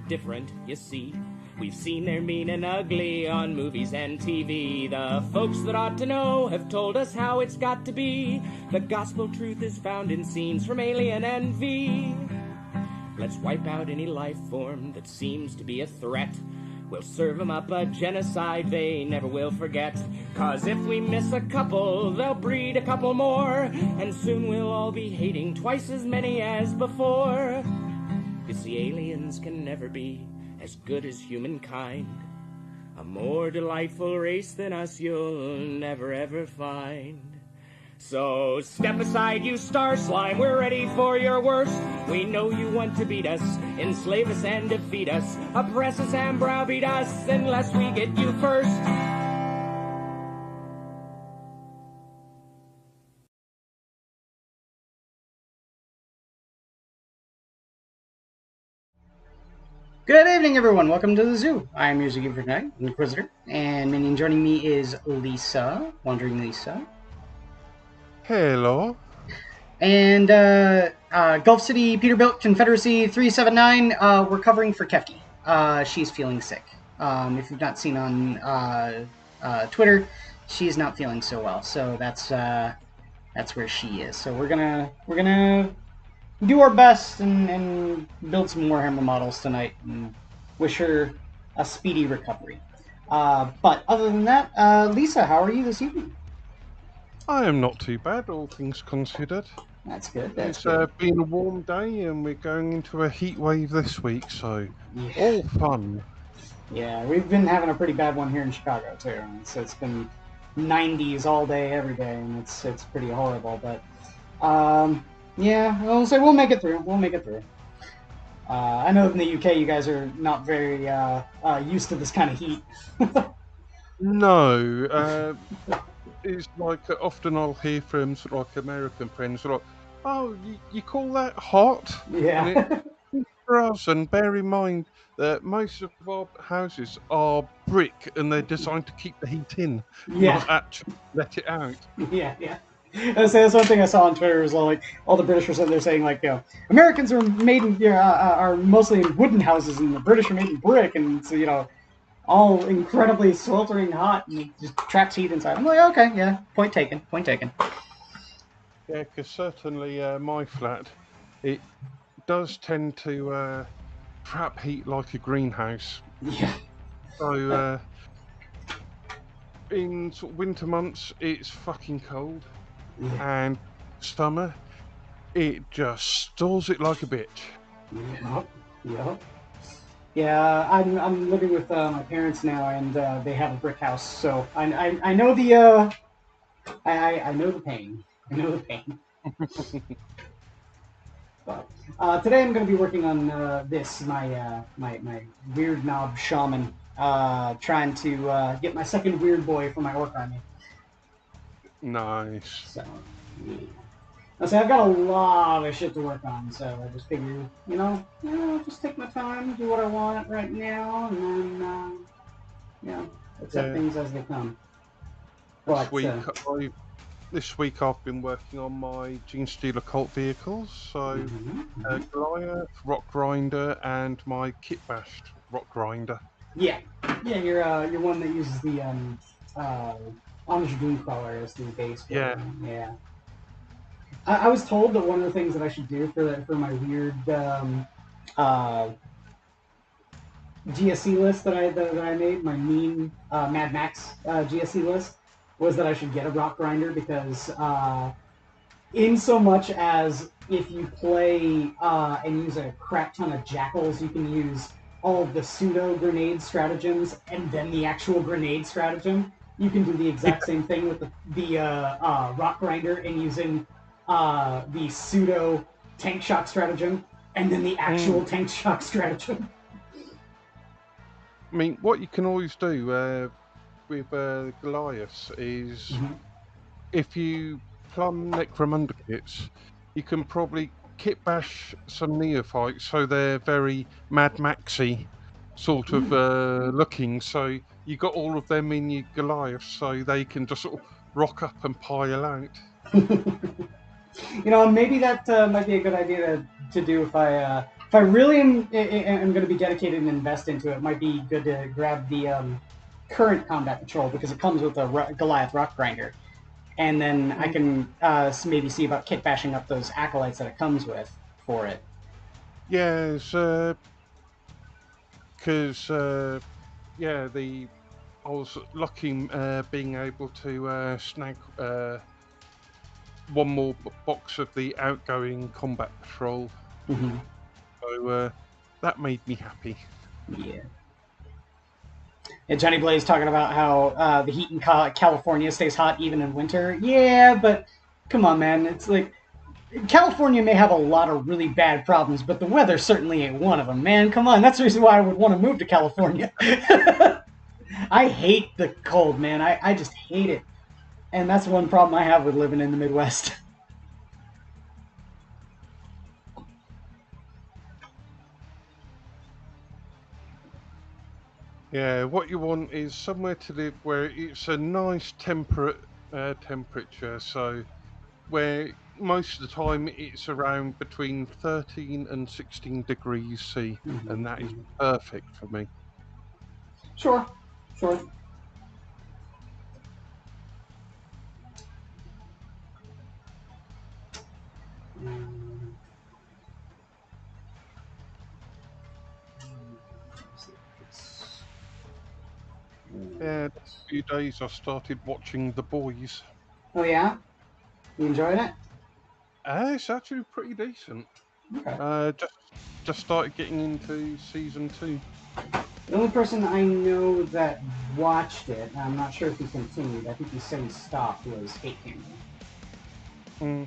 different, you see. We've seen their mean and ugly on movies and TV. The folks that ought to know have told us how it's got to be. The gospel truth is found in scenes from Alien and V. Let's wipe out any life form that seems to be a threat. We'll serve them up a genocide they never will forget. 'Cause if we miss a couple, they'll breed a couple more. And soon we'll all be hating twice as many as before. You see, aliens can never be as good as humankind. A more delightful race than us you'll never ever find. So step aside, you star slime, we're ready for your worst. We know you want to beat us, enslave us and defeat us, oppress us and browbeat us unless we get you first. Good evening, everyone. Welcome to the zoo. I'm your zookeeper tonight, Inquisitor, and minion joining me is Lisa, Wond'ring Lisa. Hello. And Gulf City Peterbilt Confederacy 379. We're covering for Kefki. She's feeling sick. If you've not seen on Twitter, she's not feeling so well. So that's where she is. So we're gonna do our best and build some Warhammer models tonight and wish her a speedy recovery. But other than that, Lisa, how are you this evening? I am not too bad, all things considered. That's good. It's been a warm day and we're going into a heat wave this week, so all fun. Yeah, we've been having a pretty bad one here in Chicago too. It's been 90s all day, every day, and it's pretty horrible. But yeah, we'll make it through. We'll make it through. I know in the UK you guys are not very used to this kind of heat. No, it's like often I'll hear from sort of like American friends like, "Oh, you call that hot?" Yeah. For us, and bear in mind that most of our houses are brick and they're designed to keep the heat in, not actually let it out. Yeah. That's one thing I saw on Twitter was like all the British were sitting there saying like, Americans are made in are mostly in wooden houses and the British are made in brick, and so all incredibly sweltering hot and it just traps heat inside. I'm like, okay, yeah, point taken. Yeah, because certainly my flat, it does tend to trap heat like a greenhouse. Yeah. So in sort of winter months, it's fucking cold, and summer, it just stores it like a bitch. Yep. Yeah, I'm living with my parents now, and they have a brick house, so I know the I know the pain. I know the pain. But today I'm going to be working on my weird knob shaman, trying to get my second weird boy for my orc army. Nice. So, yeah. So I've got a lot of shit to work on, so I just figured, just take my time, do what I want right now, and then, accept things as they come. This week I've been working on my Gene Stealer cult vehicles, so Goliath, Rock Grinder, and my Kit Bashed Rock Grinder. Yeah, you're one that uses the Orange Doomcrawler as the base. Yeah. I was told that one of the things that I should do for my weird GSC list that I made, my mean Mad Max GSC list, was that I should get a rock grinder because in so much as if you play and use a crap ton of jackals, you can use all of the pseudo grenade stratagems and then the actual grenade stratagem. You can do the exact same thing with the rock grinder and using the pseudo tank shock stratagem and then the actual tank shock stratagem. I mean, what you can always do with Goliaths is if you plumb Necromunda kits, you can probably kit bash some neophytes so they're very Mad Maxy sort of looking. So you got all of them in your Goliath so they can just sort of rock up and pile out. Maybe that might be a good idea to do if I I really am going to be dedicated and invest into it, it might be good to grab the current combat patrol because it comes with a Goliath rock grinder, and then I can maybe see about kit bashing up those acolytes that it comes with for it. Yeah, because yeah, I was lucky being able to snag one more box of the outgoing combat patrol. Mm-hmm. So that made me happy. Yeah. And Johnny Blaze talking about how the heat in California stays hot even in winter. Yeah, but come on, man. It's like California may have a lot of really bad problems, but the weather certainly ain't one of them, man. Come on. That's the reason why I would want to move to California. I hate the cold, man. I just hate it. And that's one problem I have with living in the Midwest. Yeah, what you want is somewhere to live where it's a nice temperate temperature. So where most of the time it's around between 13 and 16 degrees C, and that is perfect for me. Sure, sure. Yeah, a few days I started watching The Boys. Oh yeah, you enjoying it? It's actually pretty decent. Okay. Just started getting into season 2. The only person I know that watched it, and I'm not sure if he continued. I think he said he stopped. Was Hate Kingdom. Mm.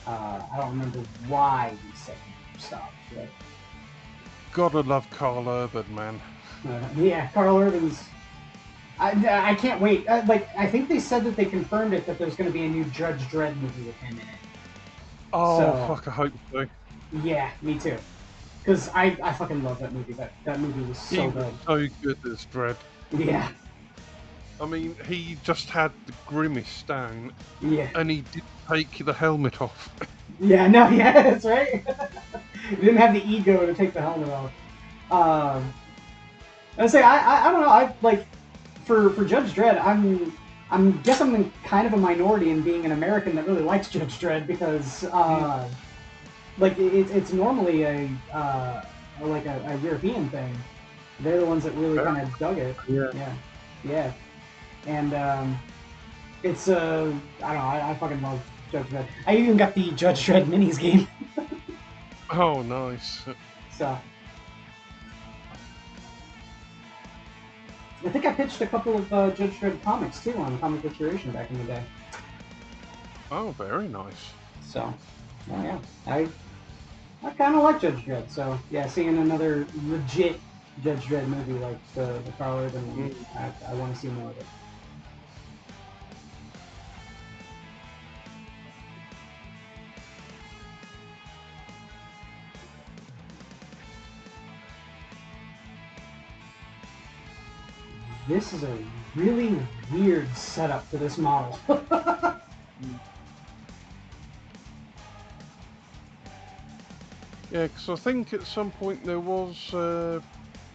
I don't remember why he said he stopped. But, Gotta love Carl Urban, man. yeah, Carl Urban's. I can't wait. I think they said that they confirmed it that there's going to be a new Judge Dredd movie with him in it. Oh, So, fuck, I hope so. Yeah, me too. Because I fucking love that movie. That movie was so good. So good as Dredd. Yeah. I mean, he just had the grimace down, Yeah. and he did take the helmet off. Yeah, no, yeah, that's right. He didn't have the ego to take the helmet off. I say I don't know. I like for Judge Dredd. I'm guess I'm in kind of a minority in being an American that really likes Judge Dredd because like it's normally a European thing. They're the ones that really kind of dug it. Yeah. And it's I don't know. I fucking love Judge Dredd. I even got the Judge Dredd minis game. Oh, nice. So I think I pitched a couple of Judge Dredd comics too on Comic Book Curation back in the day. Oh, very nice. So, oh yeah, I kind of like Judge Dredd. So yeah, seeing another legit Judge Dredd movie like the Carl Urban one, I want to see more of it. This is a really weird setup for this model. Yeah, because I think at some point there was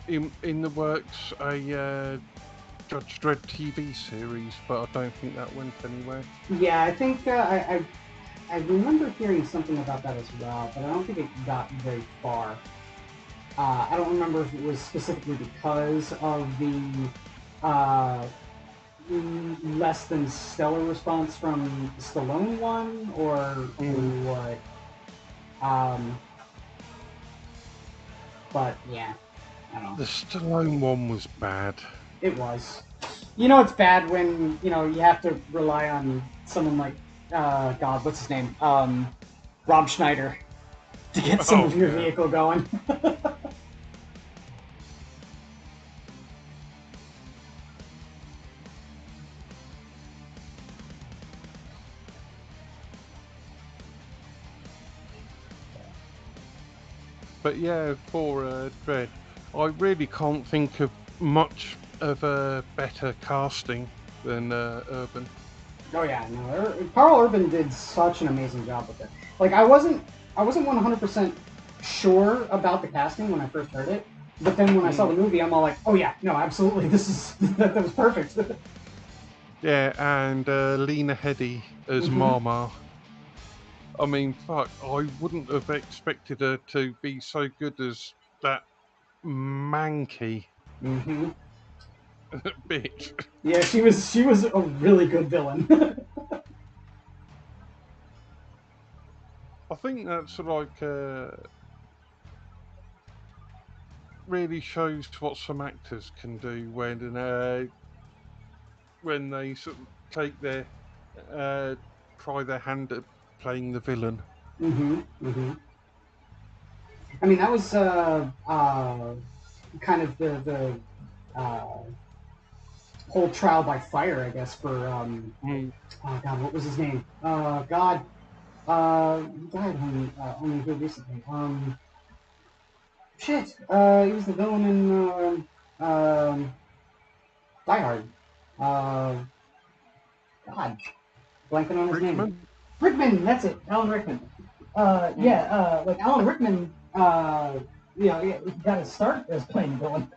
in the works a Judge Dredd TV series, but I don't think that went anywhere. Yeah, I think I remember hearing something about that as well, but I don't think it got very far. I don't remember if it was specifically because of the less than stellar response from the Stallone one or what. But yeah, I don't know. The Stallone one was bad. It was. You know, it's bad when you have to rely on someone like God, what's his name, Rob Schneider, to get some of your vehicle going. But yeah, for Dredd, I really can't think of much of a better casting than Urban. Oh yeah, no, Carl Urban did such an amazing job with it. Like I wasn't 100% sure about the casting when I first heard it, but then when I saw the movie, I'm all like, oh yeah, no, absolutely, this is that was perfect. Yeah, and Lena Headey as Mama. I mean, fuck, I wouldn't have expected her to be so good as that manky bitch. Yeah, she was a really good villain. I think that's like really shows what some actors can do when they sort of take their try their hand at playing the villain. I mean, that was kind of the whole trial by fire, I guess, for oh god, what was his name? God, he died only here recently. Shit, he was the villain in Die Hard. God, blanking on his name. Rickman? Rickman, that's it, Alan Rickman. Like Alan Rickman, he got his start as playing villain.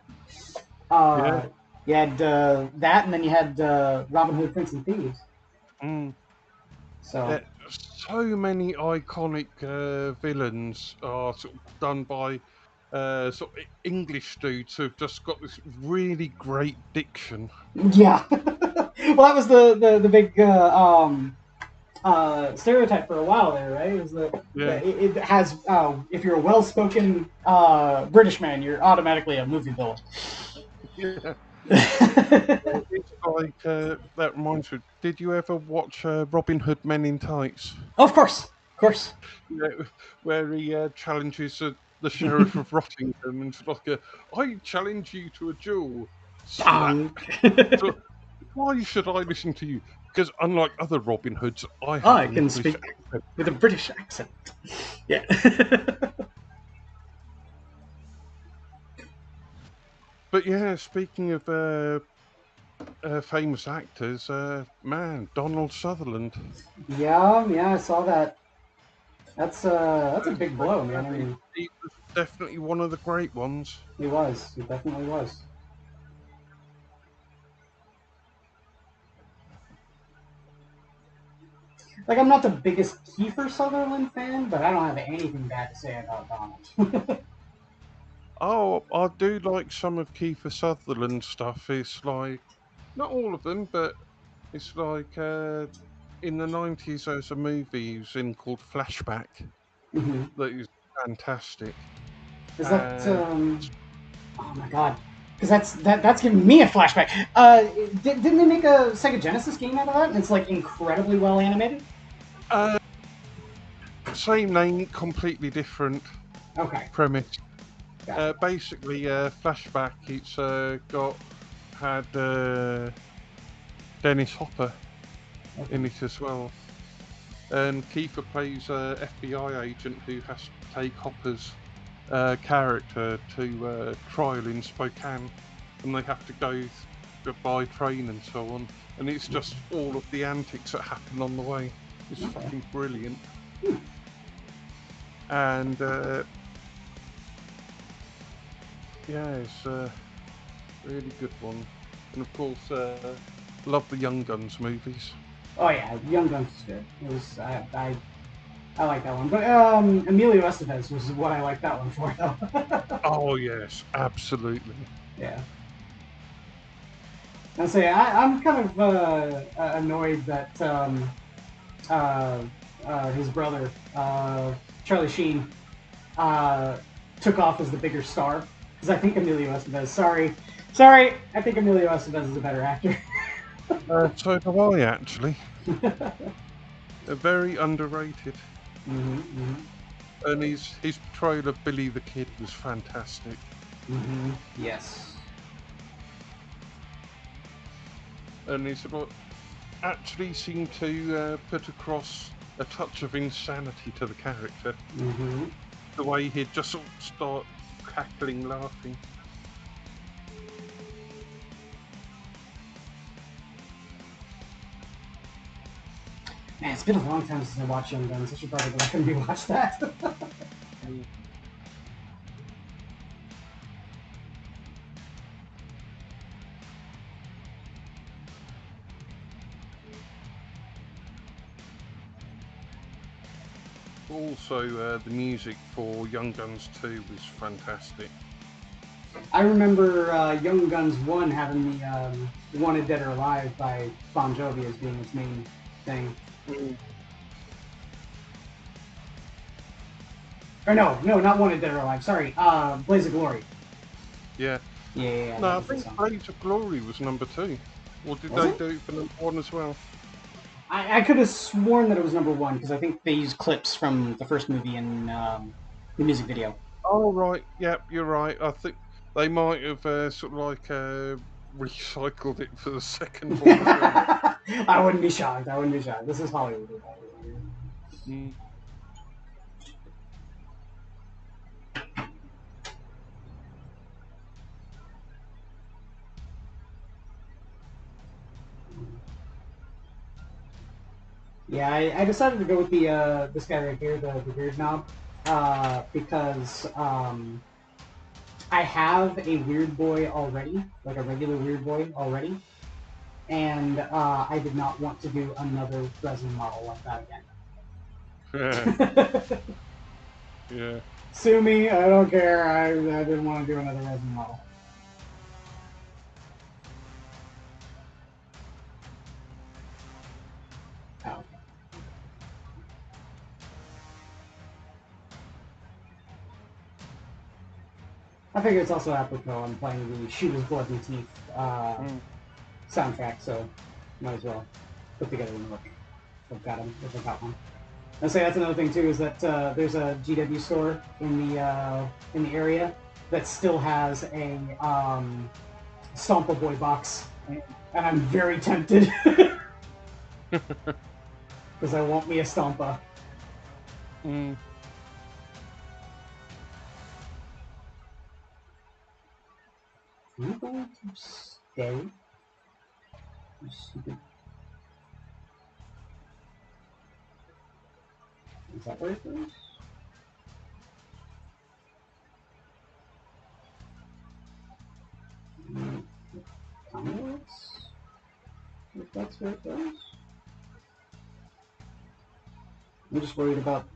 Yeah. You had that, and then you had Robin Hood, Prince and Thieves. So So many iconic villains are sort of done by sort of English dudes who've just got this really great diction. yeah, well, that was the big stereotype for a while there, right? It was it has if you're a well-spoken British man, you're automatically a movie villain. Yeah. It's like that reminds me. Did you ever watch Robin Hood Men in Tights? Of course. Yeah, where he challenges the sheriff of Rottingham and it's like, I challenge you to a duel. Slap. So, why should I listen to you? Because unlike other Robin Hoods, I have I an can English speak accent. with a British accent. Yeah. But yeah, speaking of famous actors, man, Donald Sutherland. Yeah, I saw that. That's a big blow, man. I mean, He was definitely one of the great ones. he was. He definitely was. Like, I'm not the biggest Kiefer Sutherland fan, but I don't have anything bad to say about Donald. Oh, I do like some of Kiefer Sutherland's stuff. It's like, not all of them, but it's like in the 90s there's a movie he was in called Flashback that is fantastic. Is that And oh my god, because that's giving me a flashback. Didn't they make a Sega Genesis game out of that? And it's like incredibly well animated. same name, completely different Okay. premise. Gotcha. Basically, Flashback. It's had Dennis Hopper in it as well, and Kiefer plays a FBI agent who has to take Hopper's character to trial in Spokane, and they have to go by train and so on. And it's just all of the antics that happen on the way. It's fucking brilliant. And yeah, it's a really good one. And of course, love the Young Guns movies. Oh yeah, Young Guns is good. It was I like that one, but Emilio Estevez was what I like that one for though. Oh yes, absolutely. Yeah. I say I'm kind of annoyed that his brother Charlie Sheen took off as the bigger star because I think Emilio Estevez. Sorry, I think Emilio Estevez is a better actor. So do I actually. They're very underrated. And his portrayal of Billy the Kid was fantastic. Yes. And he sort of actually seemed to put across a touch of insanity to the character. The way he'd just sort of start cackling, laughing. Man, it's been a long time since I watched Young Guns. I should probably go back and rewatch that. Also, the music for Young Guns 2 was fantastic. I remember Young Guns 1 having the Wanted Dead or Alive by Bon Jovi as being its main thing. Or no, not Wanted Dead or Alive, sorry, Blaze of Glory. Yeah. Yeah, No, I think Blaze of Glory was number 2. Or did they do it for number 1 as well? I could have sworn that it was number 1, because I think they used clips from the first movie in the music video. Oh, right. Yep, you're right. I think they might have sort of like recycled it for the second one as well. I wouldn't be shocked. This is Hollywood. Mm. Yeah, I decided to go with the this guy right here, the Weird Knob, because I have a Weird Boy already, like a regular Weird Boy already, and I did not want to do another resin model like that again. Yeah. Sue me, I don't care. I didn't want to do another resin model. Oh, okay. I figure it's also apropos. I'm playing the Shooters Blood and Teeth soundtrack, so might as well put together one look. If I've got one. I'll say that's another thing too, is that there's a GW store in the area that still has a Stompa Boy box, and I'm very tempted because I want me a Stompa. Mm. I'm going to stay. Is that where it goes? If that's where it goes. I'm just worried about,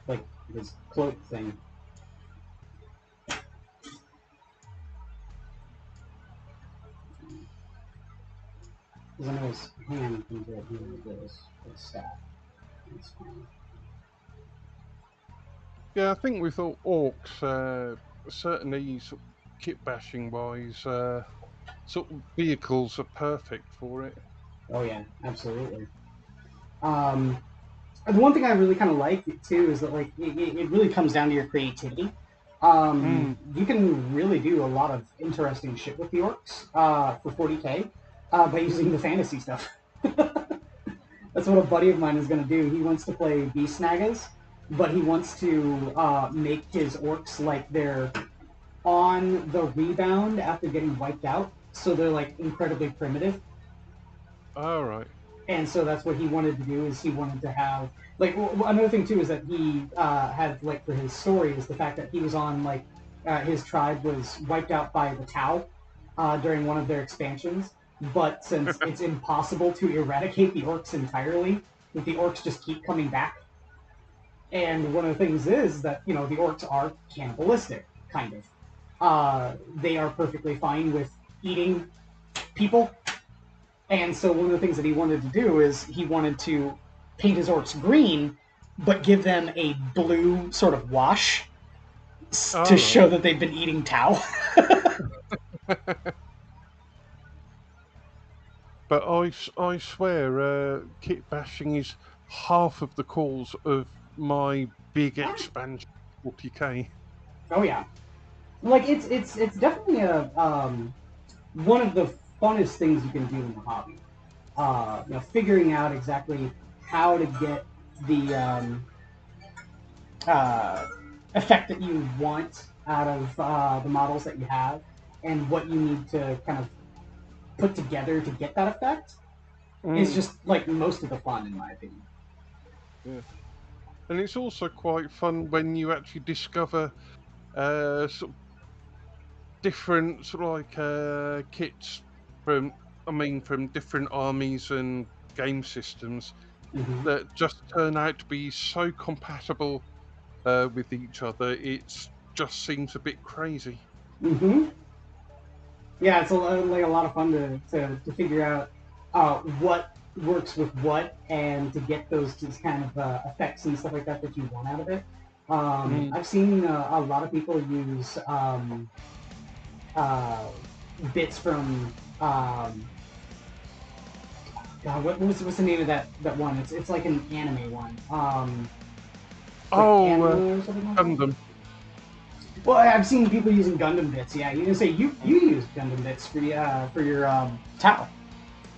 like, this cloak thing. Because I know his hand comes right here with this staff. That's fine. Yeah, I think with orcs, certainly sort of kit bashing wise, sort of vehicles are perfect for it. Oh yeah, absolutely. The one thing I really kind of like too is that like it really comes down to your creativity. You can really do a lot of interesting shit with the orcs for 40k by using the fantasy stuff. That's what a buddy of mine is going to do. He wants to play beast snagas, but he wants to make his orcs like they're on the rebound after getting wiped out, so they're like incredibly primitive. All right. And so that's what he wanted to do. Is he wanted to have like another thing too is that he had like for his story is the fact that he was on like his tribe was wiped out by the Tau during one of their expansions. But since it's impossible to eradicate the orcs entirely, the orcs just keep coming back. And one of the things is that the orcs are cannibalistic, kind of. They are perfectly fine with eating people. And so one of the things that he wanted to do is he wanted to paint his orcs green, but give them a blue sort of wash to show that they've been eating Tau. But I swear, kit bashing is half of the cause of my big expansion 40k. Oh yeah, like it's definitely a one of the funnest things you can do in the hobby. Figuring out exactly how to get the uh, effect that you want out of the models that you have, and what you need to kind of put together to get that effect is just like most of the fun, in my opinion. Yeah. And it's also quite fun when you actually discover sort of different sort of like kits from different armies and game systems, that just turn out to be so compatible with each other. It just seems a bit crazy. Yeah, it's like a lot of fun to figure out what works with what and to get those just kind of effects and stuff like that that you want out of it. I've seen a lot of people use uh, bits from God, what's the name of that one? It's like an anime one. It's like Anima or something like that. Gundam. Well, I've seen people using Gundam bits. Yeah, you can say you use Gundam bits for your Tau.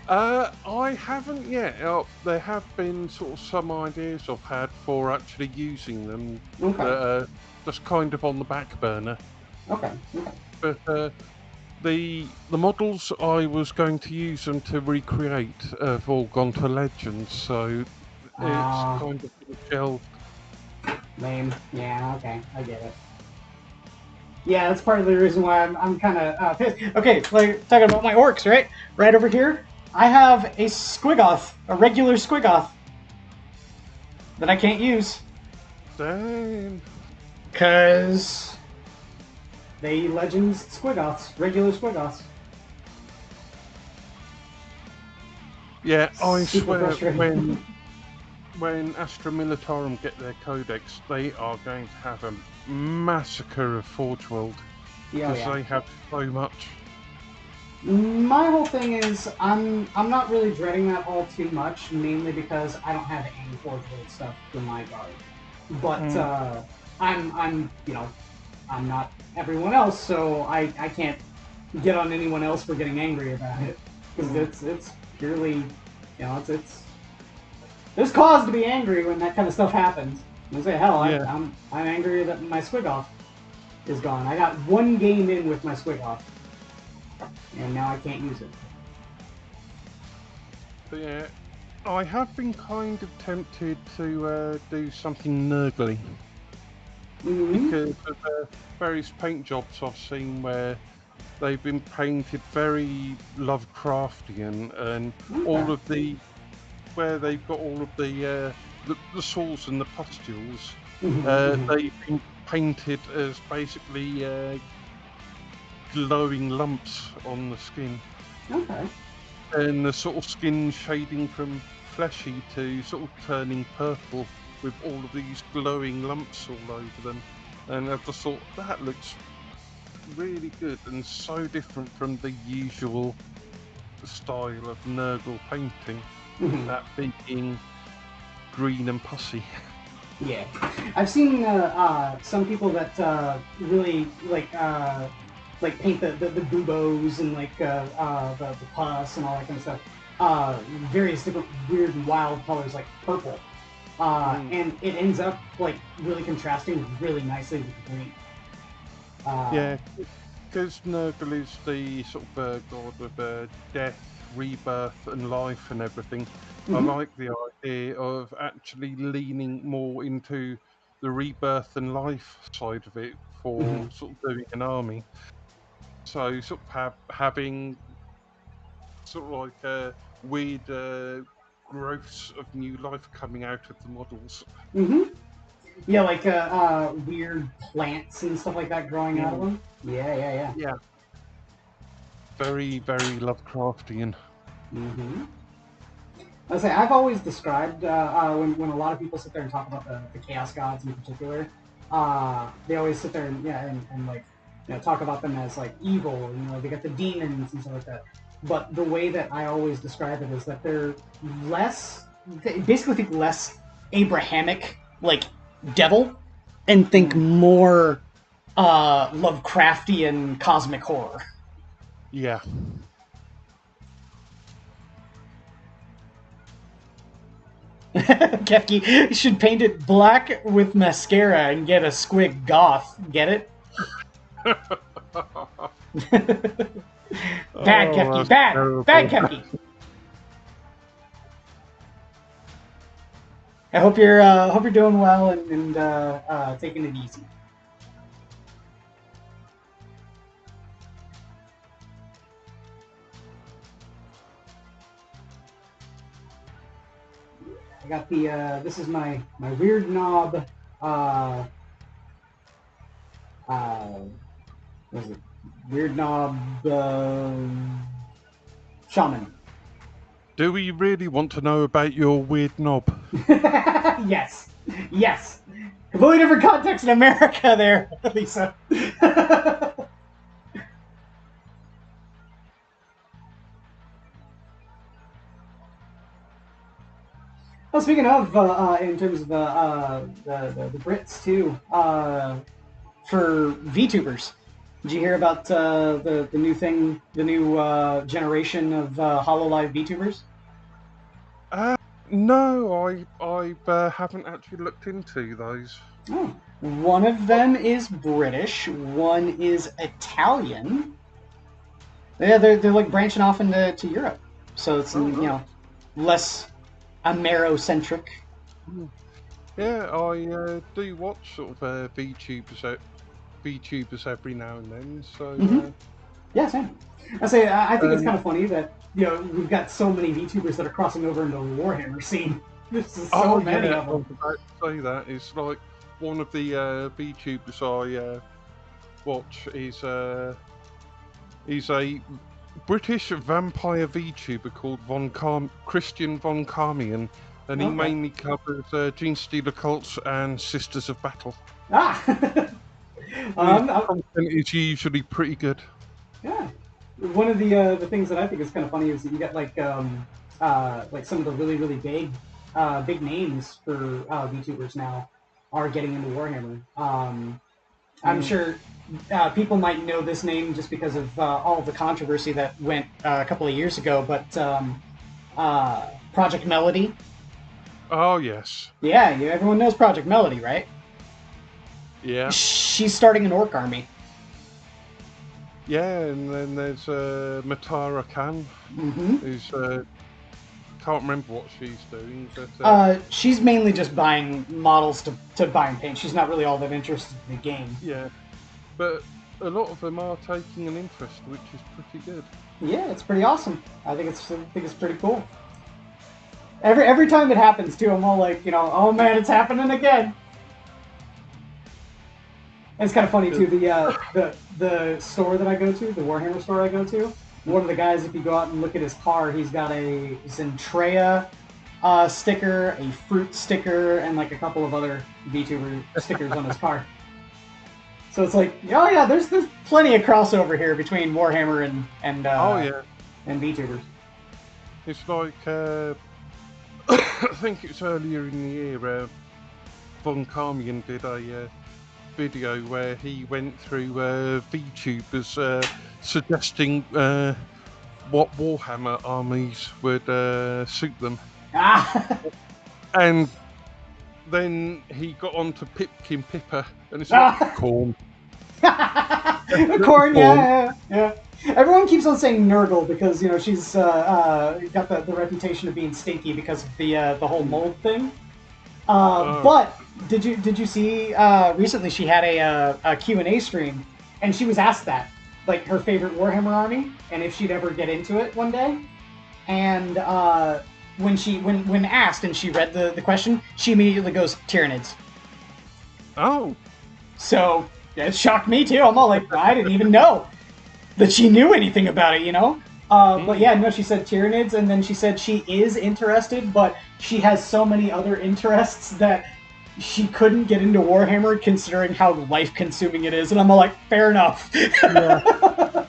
I haven't yet. There have been sort of some ideas I've had for actually using them Okay. that are just kind of on the back burner. Okay. But the models I was going to use them to recreate have all gone to Legends, so it's kind of been shelved. Lame. Yeah. Okay. I get it. Yeah, that's part of the reason why I'm kind of pissed. Okay, like talking about my orcs, right? Right over here, I have a Squiggoth, a regular Squiggoth, that I can't use. Damn. Cause they Legends Squiggoths, regular Squiggoths. Yeah, I Super swear frustrating. when Astra Militarum get their codex, they are going to have a massacre of Forge World because they have so much. My whole thing is I'm not really dreading that all too much, mainly because I don't have any Forge World stuff for my guard. But I'm I'm not everyone else, so I can't get on anyone else for getting angry about it because it's purely it's there's cause to be angry when that kind of stuff happens. I say hell, I'm angry that my Squiggoth is gone. I got one game in with my Squiggoth, and now I can't use it. But yeah, I have been kind of tempted to do something nurgly because of various paint jobs I've seen where they've been painted very Lovecraftian, and all of the where they've got all of the sores and the pustules, they've been painted as basically glowing lumps on the skin. Okay. And the sort of skin shading from fleshy to sort of turning purple with all of these glowing lumps all over them. And I just thought that looks really good and so different from the usual style of Nurgle painting, that being green and pussy. Yeah, I've seen some people that really like paint the buboes and like the pus and all that kind of stuff. Various different weird and wild colors like purple, and it ends up like really contrasting really nicely with the green. Yeah, because Nurgle is the sort of god of death, rebirth, and life and everything. I like the idea of actually leaning more into the rebirth and life side of it for sort of doing an army. So sort of having sort of like weird growths of new life coming out of the models. Yeah, like weird plants and stuff like that growing out of them. Yeah. Yeah, very, very Lovecraftian. I say I've always described when a lot of people sit there and talk about the chaos gods in particular, they always sit there and like talk about them as like evil, they got the demons and stuff like that. But the way that I always describe it is that they're they basically think less Abrahamic, like devil, and think more Lovecraftian cosmic horror. Yeah. Kefki should paint it black with mascara and get a squig goth. Get it? Bad Kefki. Bad Kefki. I hope you're doing well and taking it easy. I got the this is my weird knob what is it? Weird knob shaman. Do we really want to know about your weird knob? Yes. Yes. Completely different context in America there, Lisa. Well, speaking of, in terms of the Brits too, for VTubers, did you hear about the new thing, the new generation of HoloLive VTubers? No, I haven't actually looked into those. Oh. One of them is British, one is Italian. Yeah, they're like branching off into Europe, so it's you know less Amerocentric. Yeah, I do watch sort of VTubers every now and then. So Yeah, same. I say I think it's kind of funny that we've got so many VTubers that are crossing over into the Warhammer scene. This is so many of them. I was about to say that. It's like one of the VTubers I watch is a British vampire VTuber called Christian Von Carmian, and he mainly covers Gene Stealer cults and Sisters of Battle. Ah! His content is usually pretty good. Yeah. One of the things that I think is kind of funny is that you got like some of the really big names for VTubers now are getting into Warhammer. I'm sure people might know this name just because of all of the controversy that went a couple of years ago, but Project Melody. Oh, yes. Yeah, everyone knows Project Melody, right? Yeah. She's starting an orc army. Yeah, and then there's Matara Khan, who's can't remember what she's doing, but she's mainly just buying models to buy and paint. She's not really all that interested in the game. Yeah, but a lot of them are taking an interest, which is pretty good. Yeah, it's pretty awesome. I think it's pretty cool. Every time it happens too, I'm all like, oh man, it's happening again. And it's kind of funny too. The store that I go to, the Warhammer store I go to, one of the guys, if you go out and look at his car, he's got a Zentrea sticker, a fruit sticker, and like a couple of other VTuber stickers on his car. So it's like, oh yeah, there's plenty of crossover here between Warhammer and VTubers. It's like I think it's earlier in the year. Von Carmian did a video where he went through VTubers suggesting what Warhammer armies would suit them. And then he got on to Pipkin Pipper, and it's like corn. Corn, yeah. Everyone keeps on saying Nurgle because she's got the reputation of being stinky because of the whole mold thing. But did you see recently she had a Q&A stream, and she was asked that, like, her favorite Warhammer army and if she'd ever get into it one day. And when asked and she read the question, she immediately goes Tyranids. Oh. So it shocked me too. I'm all like, I didn't even know that she knew anything about it, But yeah, no, she said Tyranids, and then she said she is interested, but she has so many other interests that she couldn't get into Warhammer considering how life-consuming it is. And I'm all like, fair enough. Yeah.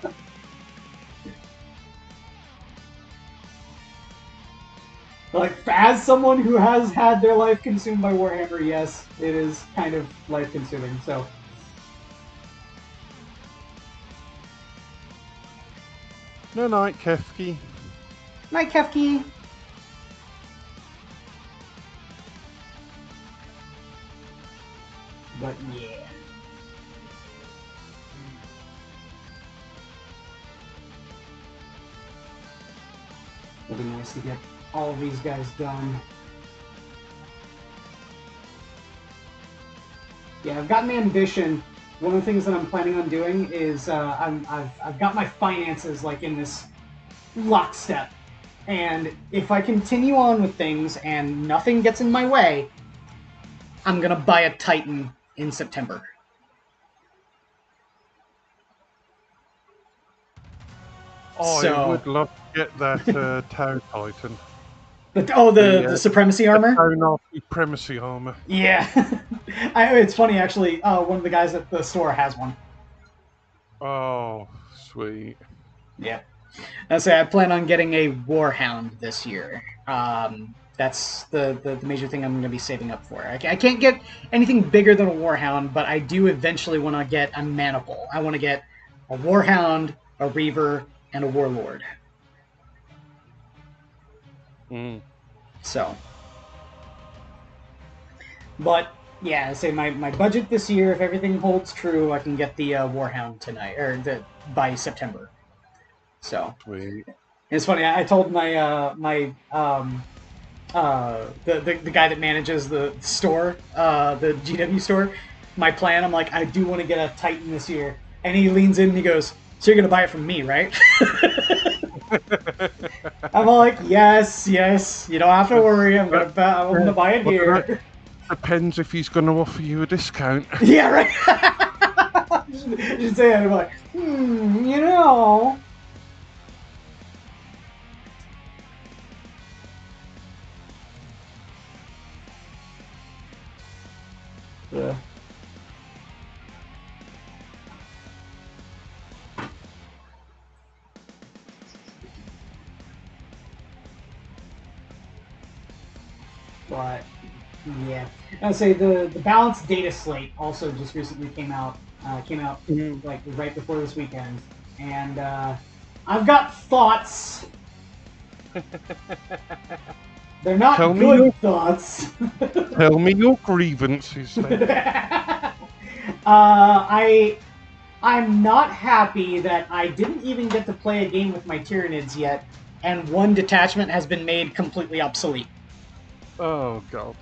Like, as someone who has had their life consumed by Warhammer, yes, it is kind of life-consuming, so... No night, Kefki. Night, Kefki. But yeah. It'll be nice to get all of these guys done. Yeah, I've got an ambition. One of the things that I'm planning on doing is I've got my finances like in this lockstep, And if I continue on with things and nothing gets in my way, I'm going to buy a Titan in September. I would love to get that Tower Titan. The Supremacy armor? The Supremacy armor. Yeah. It's funny, actually. One of the guys at the store has one. Oh, sweet. Yeah. I say I plan on getting a Warhound this year. That's the major thing I'm going to be saving up for. I can't get anything bigger than a Warhound, but I do eventually want to get a Maniple. I want to get a Warhound, a Reaver, and a Warlord. So. But, yeah, I say my budget this year, if everything holds true, I can get the Warhound tonight, or by September. So. Sweet. It's funny, I told my the guy that manages the store, the GW store, my plan. I'm like, I do want to get a Titan this year, and he leans in and he goes, "So you're gonna buy it from me, right?" I'm all like, yes, you don't have to worry. I'm gonna buy it here. Depends if he's gonna offer you a discount. Yeah, right. Just say that. I'm like, you know. Yeah. But yeah, I'd say the balanced data slate also just recently came out. Like right before this weekend, and I've got thoughts. They're not good thoughts. Tell me your grievances. I'm not happy that I didn't even get to play a game with my Tyranids yet, and one detachment has been made completely obsolete. Oh, God.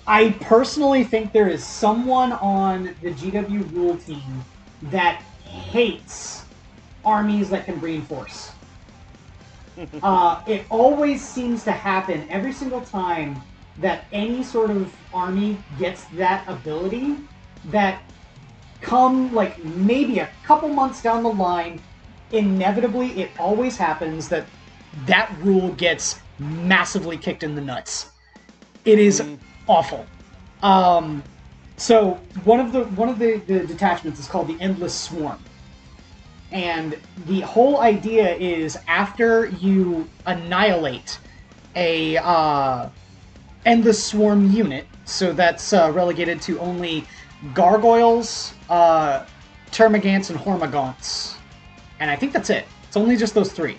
I personally think there is someone on the GW rule team that hates armies that can reinforce. It always seems to happen every single time that any sort of army gets that ability, that come like maybe a couple months down the line, inevitably it always happens that that rule gets massively kicked in the nuts. It is awful. So one of the detachments is called the Endless Swarm. And the whole idea is after you annihilate a Endless Swarm unit, so that's relegated to only Gargoyles, Termagants, and Hormagaunts. And I think that's it. It's only just those three.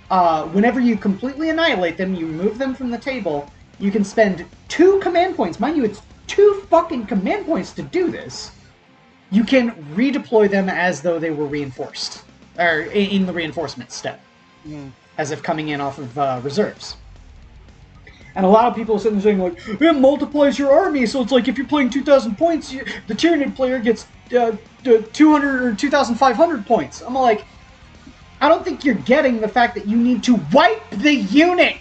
Whenever you completely annihilate them, you remove them from the table, you can spend 2 command points. Mind you, it's 2 fucking command points to do this. You can redeploy them as though they were reinforced. Or in the reinforcement step. As if coming in off of reserves. And a lot of people are sitting there saying, like, it multiplies your army, so it's like if you're playing 2,000 points, the Tyranid player gets 200 or 2,500 points. I'm like, I don't think you're getting the fact that you need to wipe the unit!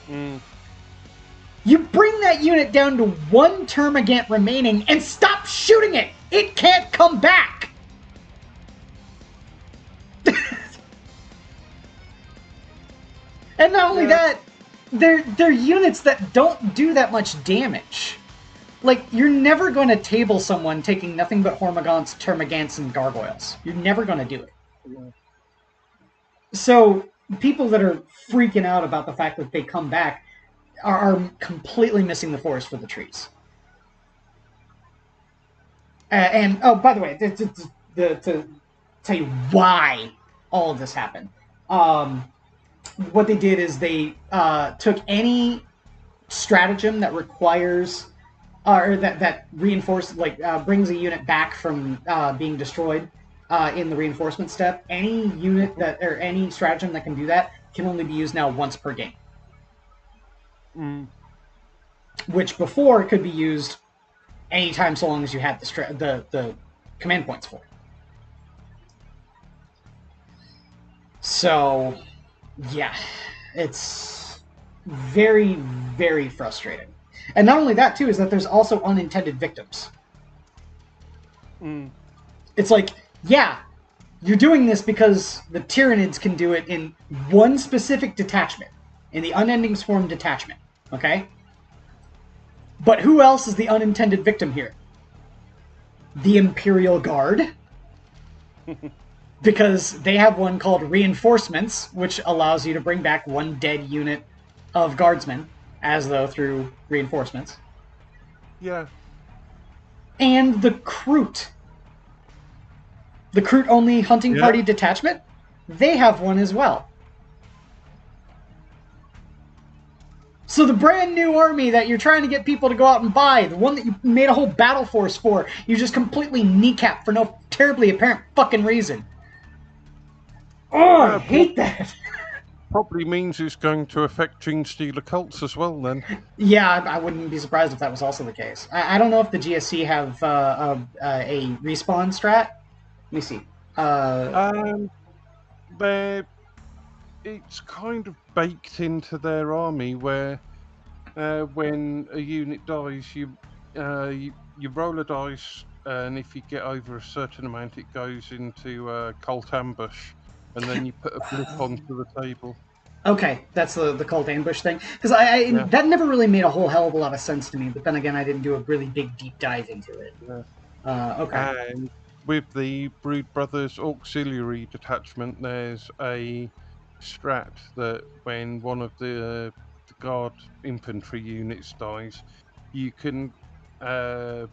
You bring that unit down to 1 Termagant remaining and stop shooting it! It can't come back! And not only that, they're units that don't do that much damage. Like, you're never going to table someone taking nothing but Hormagaunts, Termagants, and Gargoyles. You're never going to do it. So, people that are freaking out about the fact that they come back are completely missing the forest for the trees. And, oh, by the way, to tell you why all of this happened, what they did is they took any stratagem that requires, or that reinforces, like, brings a unit back from being destroyed in the reinforcement step. Any unit that, or any stratagem that can do that can only be used now once per game. Which before could be used anytime so long as you had the command points for it. So, yeah, it's very, very frustrating. And not only that, too, is that there's also unintended victims. Mm. It's like, yeah, you're doing this because the Tyranids can do it in one specific detachment, in the Unending Swarm detachment, okay? But who else is the unintended victim here? The Imperial Guard. Because they have one called Reinforcements, which allows you to bring back one dead unit of guardsmen, as though through reinforcements. Yeah. And the Kroot. The Kroot only hunting party detachment, they have one as well. So the brand new army that you're trying to get people to go out and buy, the one that you made a whole battle force for, you just completely kneecap for no terribly apparent fucking reason. Oh, I hate that. Probably means it's going to affect Genestealer cults as well, then. Yeah, I wouldn't be surprised if that was also the case. I don't know if the GSC have a respawn strat. Let me see. It's kind of baked into their army where when a unit dies, you roll a dice, and if you get over a certain amount, it goes into cult ambush, and then you put a blip onto the table. Okay, that's the cult ambush thing. Because Yeah. that never really made a whole hell of a lot of sense to me. But then again, I didn't do a really big deep dive into it. Yeah. Okay. And with the Brood Brothers Auxiliary Detachment, there's a strat that when one of the guard infantry units dies, you can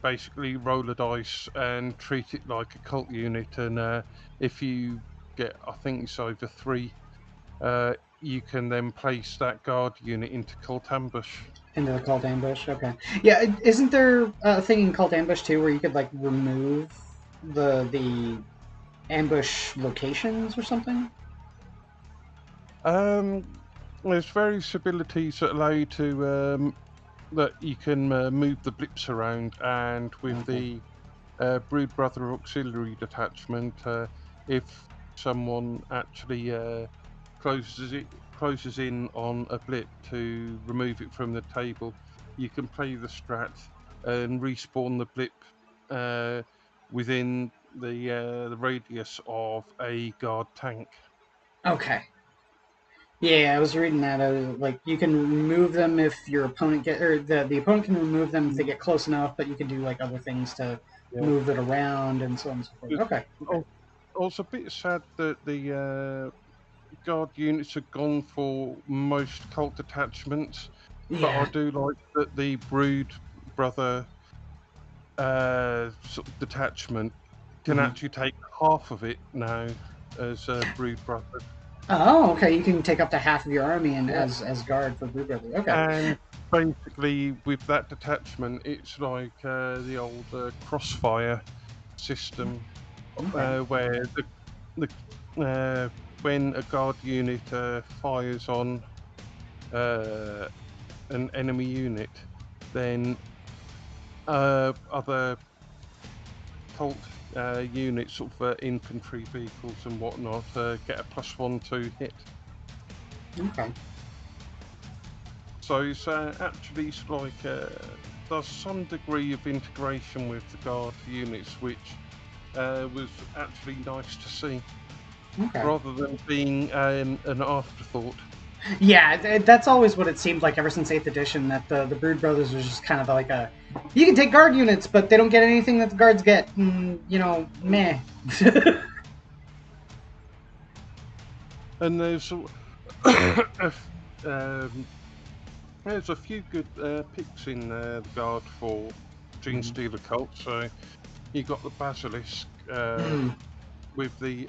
basically roll a dice and treat it like a cult unit. And if you get, I think it's over 3, you can then place that guard unit into cult ambush. Into the cult ambush. Okay. Yeah, isn't there a thing in cult ambush too where you could like remove the ambush locations or something? There's various abilities that allow you to that you can move the blips around, and with the Brood Brother Auxiliary Detachment, if someone actually closes in on a blip to remove it from the table, you can play the strat and respawn the blip within the radius of a guard tank. Okay. Yeah, I was reading that. Like you can remove them if your opponent the opponent can remove them if they get close enough, but you can do like other things to Yeah. move it around and so on and so forth. Okay. I was a bit sad that the guard units have gone for most cult detachments, but I Yeah. do like that the Brood Brother sort of detachment can actually take half of it now as Brood Brother. Oh, okay. You can take up to half of your army and Yeah. as guard for Brood Brothers. Okay. And basically, with that detachment, it's like the old crossfire system, Okay. where when a guard unit fires on an enemy unit, then other cult units, sort of infantry vehicles and whatnot, get a +1/+2 hit. Okay. So it's actually like there's some degree of integration with the guard units, which was actually nice to see, Okay. rather than being an afterthought. Yeah, that's always what it seemed like ever since 8th edition, that the Brood Brothers was just kind of like a... You can take guard units, but they don't get anything that the guards get. Meh. And there's a few good picks in the guard for Genestealer cult. So you got the Basilisk with the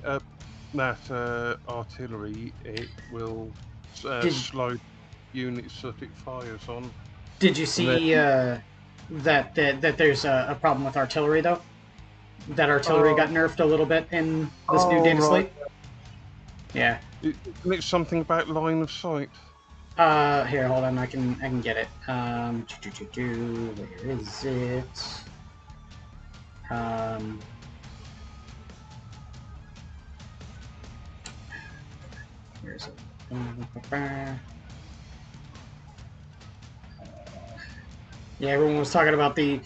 that artillery. It will Did slow units that it fires on. Did you And then, see that there's a problem with artillery though? That artillery got oh, nerfed a little bit in this new data right. slate. Yeah. Isn't it something about line of sight? Here, hold on. I can get it. Where is it? Um, Where is it? Yeah, everyone was talking about the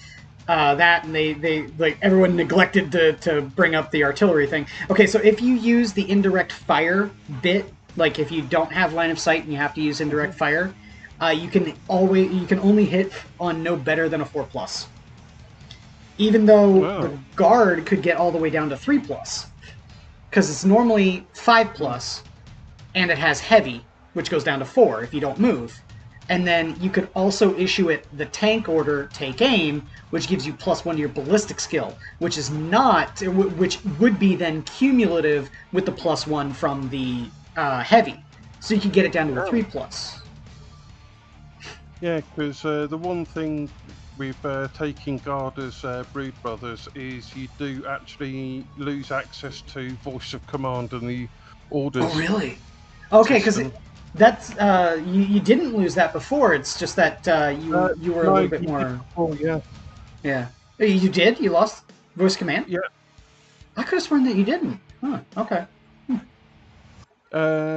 that, and they like everyone neglected to bring up the artillery thing. Okay, so if you use the indirect fire bit, like if you don't have line of sight and you have to use indirect fire, you can only hit on no better than a 4+. Even though the guard could get all the way down to 3+, because it's normally 5+, and it has heavy, which goes down to 4 if you don't move. And then you could also issue it the tank order, take aim, which gives you +1 to your ballistic skill, which is not, which would be then cumulative with the +1 from the heavy. So you could get it down to a 3+. Yeah, because the one thing with taking guard as Brood Brothers is you do actually lose access to voice of command and the orders. Oh, really? Okay, because that's you didn't lose that before. It's just that you were a little bit more. Oh yeah. Yeah. You did? You lost voice command? Yeah. I could have sworn that you didn't. Huh. Okay.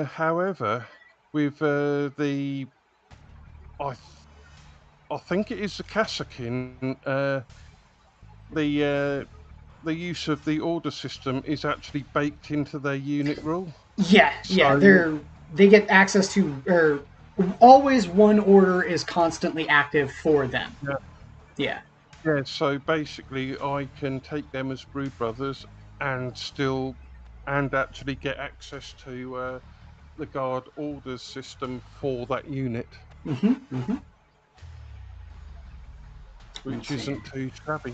However, with the I think it is the Kassakin, the use of the order system is actually baked into their unit rule. Yeah, so, yeah, they get access to, or always one order is constantly active for them. Yeah. Yeah. Yeah, so basically I can take them as Brood Brothers and actually get access to the guard orders system for that unit. Which isn't too shabby.